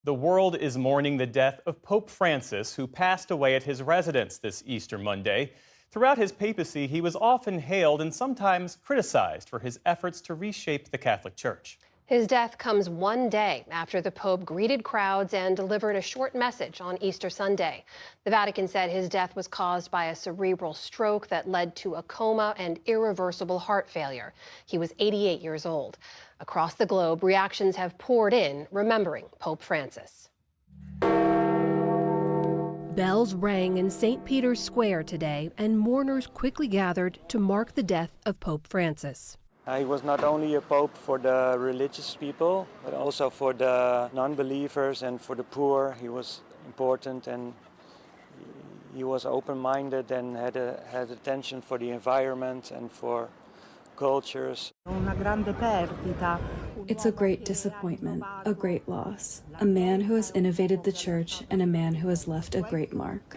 The world is mourning the death of Pope Francis, who passed away at his residence this Easter Monday. Throughout his papacy, he was often hailed and sometimes criticized for his efforts to reshape the Catholic Church. His death comes one day after the Pope greeted crowds and delivered a short message on Easter Sunday. The Vatican said his death was caused by a cerebral stroke that led to a coma and irreversible heart failure. He was 88 years old. Across the globe, reactions have poured in, remembering Pope Francis. Bells rang in St. Peter's Square today, and mourners quickly gathered to mark the death of Pope Francis. He was not only a pope for the religious people, but also for the non-believers and for the poor. He was important, and he was open-minded and had attention for the environment and for cultures. It's a great disappointment, a great loss. A man who has innovated the church and a man who has left a great mark.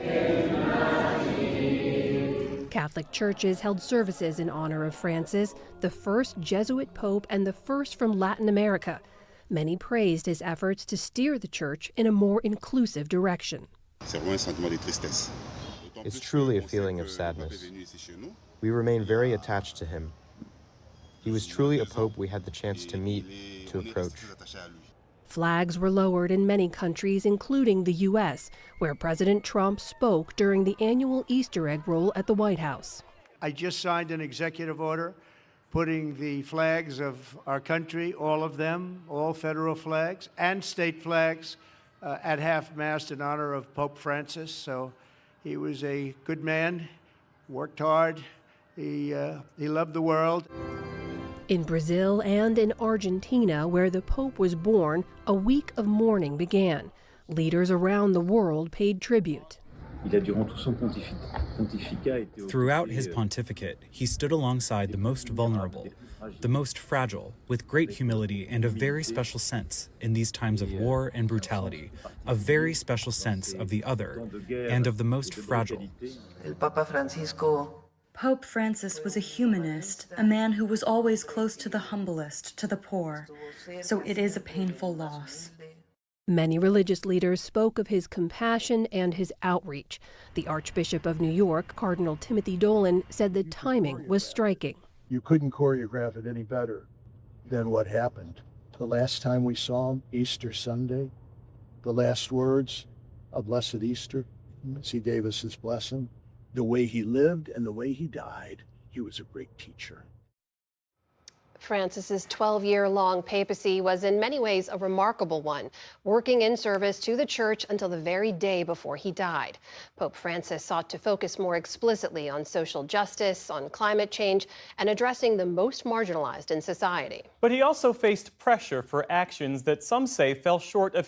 Catholic churches held services in honor of Francis, the first Jesuit pope and the first from Latin America. Many praised his efforts to steer the church in a more inclusive direction. It's truly a feeling of sadness. We remain very attached to him. He was truly a pope we had the chance to meet, to approach. Flags were lowered in many countries, including the U.S., where President Trump spoke during the annual Easter egg roll at the White House. I just signed an executive order putting the flags of our country, all of them, all federal flags and state flags, at half-mast in honor of Pope Francis. So he was a good man, worked hard, he loved the world. In Brazil and in Argentina, where the Pope was born, a week of mourning began. Leaders around the world paid tribute. Throughout his pontificate, he stood alongside the most vulnerable, the most fragile, with great humility and a very special sense, in these times of war and brutality, a very special sense of the other and of the most fragile. Pope Francis was a humanist, a man who was always close to the humblest, to the poor. So it is a painful loss. Many religious leaders spoke of his compassion and his outreach. The Archbishop of New York, Cardinal Timothy Dolan, said the timing was striking. You couldn't choreograph it any better than what happened. The last time we saw him, Easter Sunday, the last words, a blessed Easter, as he gave us his blessing. The way he lived and the way he died, he was a great teacher. Francis's 12-year-long papacy was in many ways a remarkable one, working in service to the church until the very day before he died. Pope Francis sought to focus more explicitly on social justice, on climate change, and addressing the most marginalized in society. But he also faced pressure for actions that some say fell short of